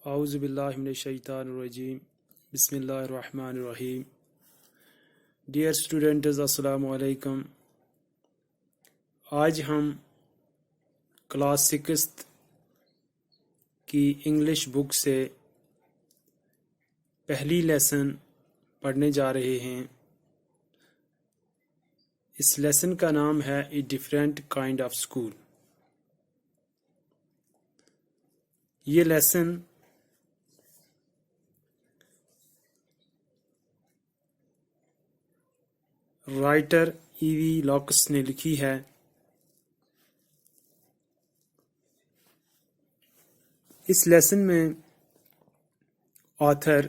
اعوذ باللہ من الشیطان الرجیم بسم اللہ الرحمن الرحیم. ڈیئر اسٹوڈنٹس، السلام علیکم. آج ہم کلاس سکستھ کی انگلش بک سے پہلی لیسن پڑھنے جا رہے ہیں. اس لیسن کا نام ہے a different kind of school. یہ لیسن رائٹر ای وی لاکس نے لکھی ہے. اس لیسن میں آتھر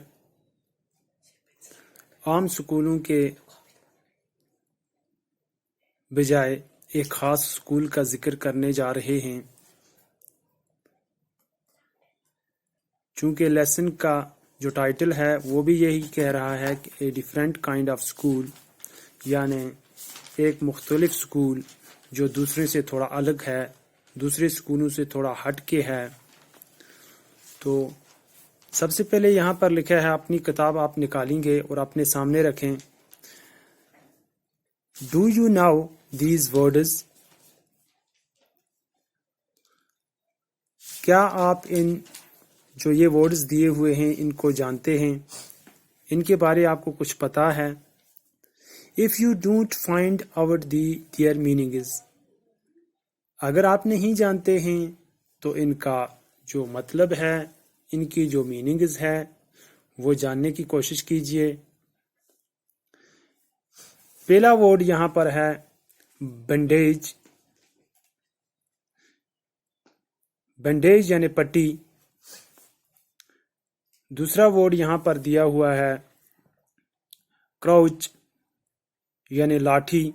عام سکولوں کے بجائے ایک خاص سکول کا ذکر کرنے جا رہے ہیں. چونکہ لیسن کا جو ٹائٹل ہے وہ بھی یہی کہہ رہا ہے کہ a different kind of school, یعنی ایک مختلف سکول جو دوسرے سے تھوڑا الگ ہے، دوسرے سکولوں سے تھوڑا ہٹ کے ہے. تو سب سے پہلے یہاں پر لکھا ہے، اپنی کتاب آپ نکالیں گے اور اپنے سامنے رکھیں. Do you know these words? کیا آپ ان جو یہ ورڈز دیے ہوئے ہیں ان کو جانتے ہیں؟ ان کے بارے آپ کو کچھ پتا ہے؟ If you don't find out their meanings، اگر آپ نہیں جانتے ہیں تو ان کا جو مطلب ہے، ان کی جو میننگز ہے وہ جاننے کی کوشش کیجئے. پہلا ورڈ یہاں پر ہے بینڈیج. بینڈیج یعنی پٹی. دوسرا ورڈ یہاں پر دیا ہوا ہے کراؤچ یعنی لاٹھی،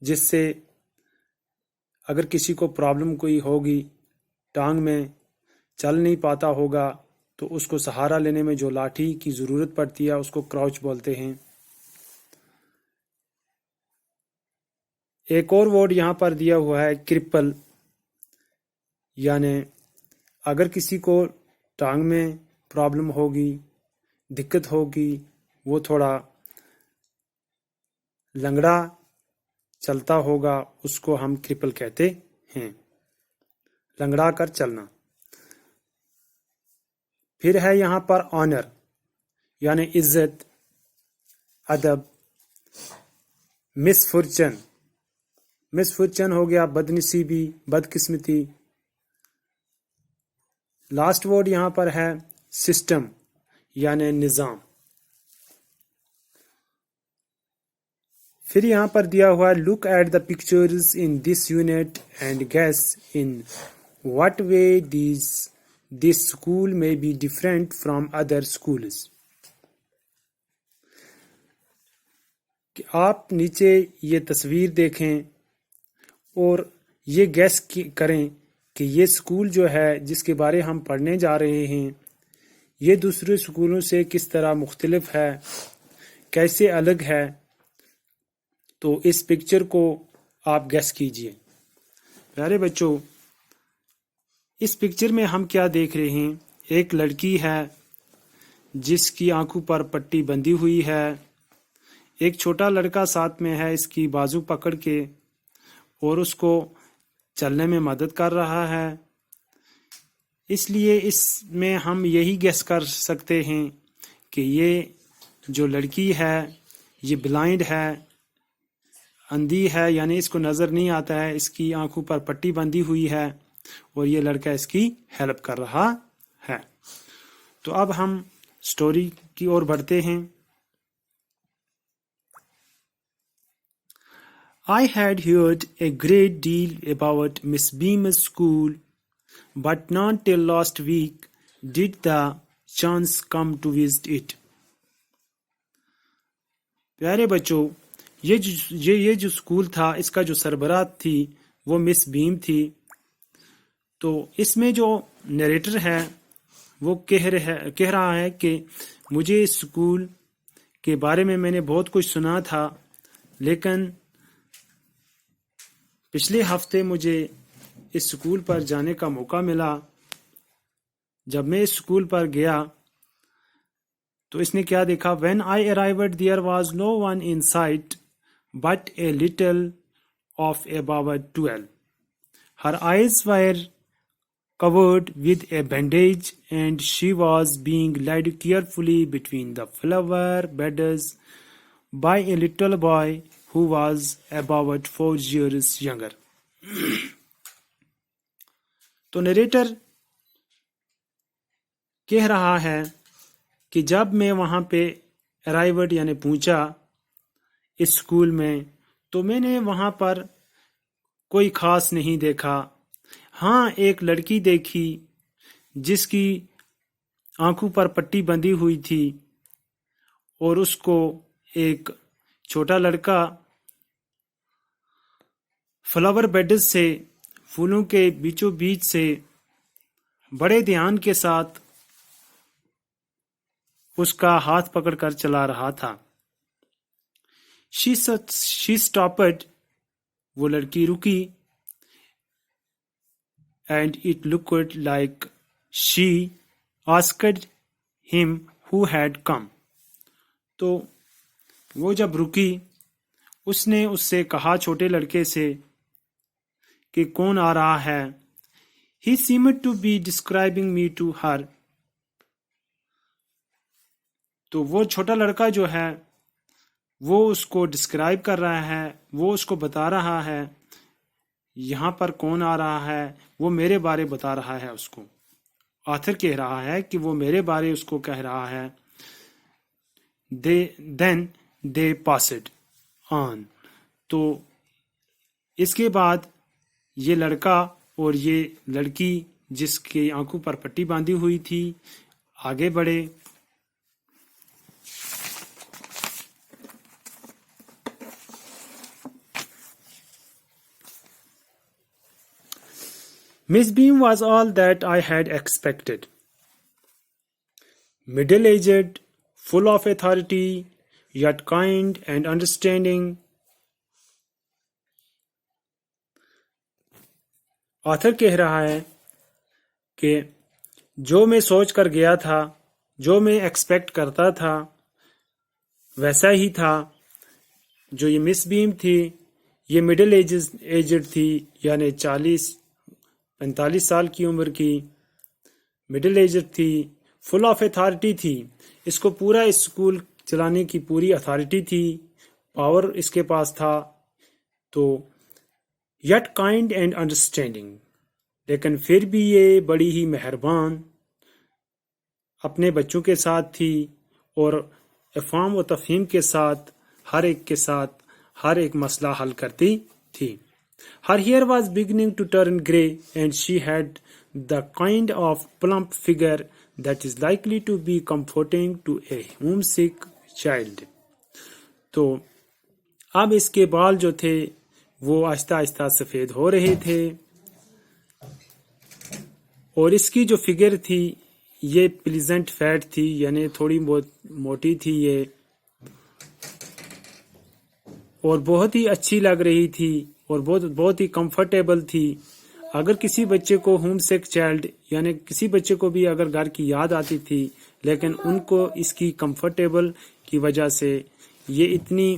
جس سے اگر کسی کو پرابلم کوئی ہوگی، ٹانگ میں چل نہیں پاتا ہوگا، تو اس کو سہارا لینے میں جو لاٹھی کی ضرورت پڑتی ہے اس کو کراؤچ بولتے ہیں. ایک اور ورڈ یہاں پر دیا ہوا ہے کرپل، یعنی اگر کسی کو ٹانگ میں پرابلم ہوگی، دقت ہوگی، وہ تھوڑا لنگڑا چلتا ہوگا، اس کو ہم کرپل کہتے ہیں، لنگڑا کر چلنا. پھر ہے یہاں پر آنر یعنی عزت، ادب. مس فارچن، مس فارچن ہو گیا بد نصیبی، بد قسمتی. لاسٹ ورڈ یہاں پر ہے سسٹم یعنی نظام. پھر یہاں پر دیا ہوا ہے look at the pictures in this unit and guess in what way this school میں be different from other schools. کہ آپ نیچے یہ تصویر دیکھیں اور یہ گیس کریں کہ یہ اسکول جو ہے جس کے بارے ہم پڑھنے جا رہے ہیں یہ دوسرے اسکولوں سے کس طرح مختلف ہے، کیسے الگ ہے. تو اس پکچر کو آپ گیس کیجئے. پیارے بچوں، اس پکچر میں ہم کیا دیکھ رہے ہیں؟ ایک لڑکی ہے جس کی آنکھوں پر پٹی بندھی ہوئی ہے. ایک چھوٹا لڑکا ساتھ میں ہے، اس کی بازو پکڑ کے اور اس کو چلنے میں مدد کر رہا ہے. اس لیے اس میں ہم یہی گیس کر سکتے ہیں کہ یہ جو لڑکی ہے یہ بلائنڈ ہے، اندھی ہے، یعنی اس کو نظر نہیں آتا ہے، اس کی آنکھوں پر پٹی بندھی ہوئی ہے اور یہ لڑکا اس کی ہیلپ کر رہا ہے. تو اب ہم سٹوری کی اور بڑھتے ہیں. I had heard a great deal about Miss Beamer's school, but not till last week did the chance come to visit it. پیارے بچوں، یہ جو اسکول تھا اس کا جو سربراہ تھی وہ مس بیم تھی. تو اس میں جو نریٹر ہے وہ کہہ رہا ہے کہ مجھے اس اسکول کے بارے میں نے بہت کچھ سنا تھا، لیکن پچھلے ہفتے مجھے اس اسکول پر جانے کا موقع ملا جب میں اسکول پر گیا تو اس نے کیا دیکھا؟ When I arrived there was no one in sight but a little of about 12. Her eyes were covered with a bandage and she was being led carefully between the flower beds by a little boy who was about 4 years younger. تو narrator کہہ رہا ہے کہ جب میں وہاں پہ arrived یعنی پہنچا اس اسکول میں تو میں نے وہاں پر کوئی خاص نہیں دیکھا. ہاں ایک لڑکی دیکھی جس کی آنکھوں پر پٹی بندھی ہوئی تھی اور اس کو ایک چھوٹا لڑکا فلاور بیڈز سے پھولوں کے بیچوں بیچ سے بڑے دھیان کے ساتھ اس کا ہاتھ پکڑ کر چلا رہا تھا. She stopped. وہ لڑکی رکی. And it looked like she asked him who had come. تو وہ جب رکی اس نے اس سے کہا، چھوٹے لڑکے سے، کہ کون آ رہا ہے. He seemed to be describing me to her. تو وہ چھوٹا لڑکا جو ہے وہ اس کو ڈسکرائب کر رہا ہے، وہ اس کو بتا رہا ہے یہاں پر کون آ رہا ہے، وہ میرے بارے بتا رہا ہے. اس کو آتھر کہہ رہا ہے کہ وہ میرے بارے اس کو کہہ رہا ہے. Then they passed on. تو اس کے بعد یہ لڑکا اور یہ لڑکی جس کی آنکھوں پر پٹی باندھی ہوئی تھی آگے بڑھے. Miss Beam was all that I had expected. Middle-aged, full of authority, yet kind and understanding. Author کہہ رہا ہے کہ جو میں سوچ کر گیا تھا، جو میں ایکسپیکٹ کرتا تھا ویسا ہی تھا. جو یہ مس بیم تھی یہ مڈل ایجڈ تھی، یعنی 45 سال کی عمر کی مڈل ایجڈ تھی، فل آف اتھارٹی تھی. اس کو پورا اسکول چلانے کی پوری اتھارٹی تھی، پاور اس کے پاس تھا. تو یٹ کائنڈ اینڈ انڈرسٹینڈنگ، لیکن پھر بھی یہ بڑی ہی مہربان اپنے بچوں کے ساتھ تھی اور افہام و تفہیم کے ساتھ ہر ایک کے ساتھ ہر ایک مسئلہ حل کرتی تھی. Her hair was beginning to turn grey and she had the kind of plump figure that is likely to be comforting to a homesick child. تو اب اس کے بال جو تھے وہ آہستہ آہستہ سفید ہو رہے تھے اور اس کی جو فگر تھی یہ پلیزنٹ فیٹ تھی، یعنی تھوڑی بہت موٹی تھی یہ، اور بہت ہی اچھی لگ رہی تھی اور بہت ہی کمفرٹیبل تھی. اگر کسی بچے کو ہوم سک چائلڈ یعنی کسی بچے کو بھی اگر گھر کی یاد آتی تھی، لیکن ان کو اس کی کمفرٹیبل کی وجہ سے یہ اتنی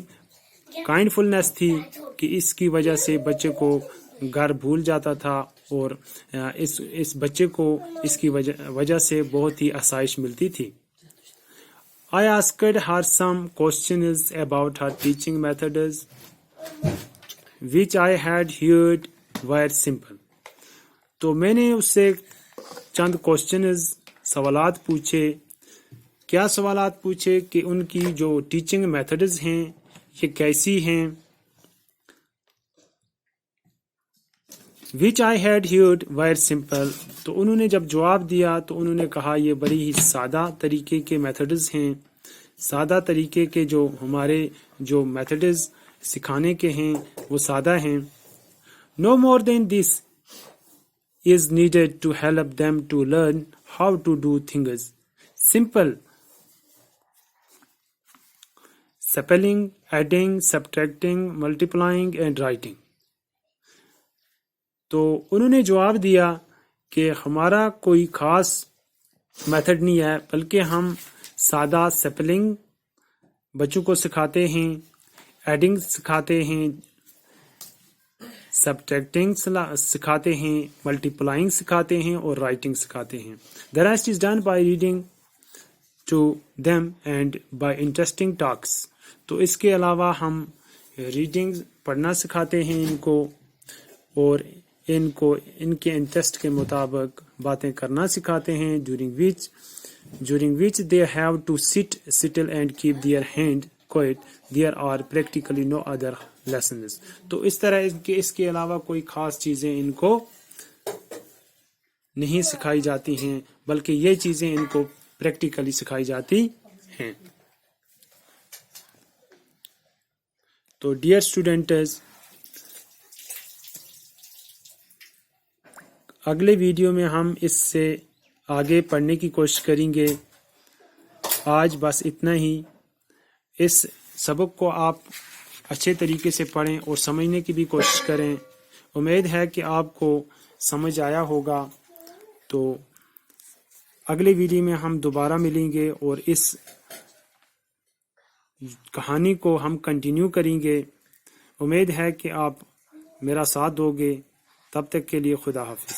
کائنڈ فلنس تھی کہ اس کی وجہ سے بچے کو گھر بھول جاتا تھا اور اس بچے کو اس کی وجہ سے بہت ہی آسائش ملتی تھی. I asked her some questions about her teaching methods, which I had heard were simple. تو میں نے اس سے چند سوالات پوچھے. کیا سوالات پوچھے؟ کہ ان کی جو ٹیچنگ میتھڈز ہیں یہ کیسی ہیں. which I had heard were simple. تو انہوں نے جب جواب دیا تو انہوں نے کہا یہ بڑی ہی سادہ طریقے کے میتھڈز ہیں، سادہ طریقے کے جو ہمارے جو میتھڈز سکھانے کے ہیں وہ سادہ ہیں. No more than this is needed to help them to learn how to do things. Simple. Spelling, adding, subtracting, multiplying and writing. تو انہوں نے جواب دیا کہ ہمارا کوئی خاص میتھڈ نہیں ہے، بلکہ ہم سادہ سپلنگ بچوں کو سکھاتے ہیں، ایڈنگ سکھاتے ہیں، سبٹریکٹنگ سکھاتے ہیں، ملٹیپلائنگ سکھاتے ہیں اور رائٹنگ سکھاتے ہیں. The rest is done by reading to them and by interesting talks. تو اس کے علاوہ ہم ریڈنگ پڑھنا سکھاتے ہیں ان کو، اور ان کے انٹرسٹ کے مطابق باتیں کرنا سکھاتے ہیں. during which they have to sit still and keep their hand quiet. There are practically no other lessons. تو اس طرح اس کے علاوہ کوئی خاص چیزیں ان کو نہیں سکھائی جاتی ہیں، بلکہ یہ چیزیں ان کو پریکٹیکلی سکھائی جاتی ہیں. تو ڈیئر اسٹوڈنٹس، اگلے ویڈیو میں ہم اس سے آگے پڑھنے کی کوشش کریں گے. آج بس اتنا ہی. اس سبق کو آپ اچھے طریقے سے پڑھیں اور سمجھنے کی بھی کوشش کریں. امید ہے کہ آپ کو سمجھ آیا ہوگا. تو اگلے ویڈیو میں ہم دوبارہ ملیں گے اور اس کہانی کو ہم کنٹینیو کریں گے. امید ہے کہ آپ میرا ساتھ دو گے. تب تک کے لیے خدا حافظ.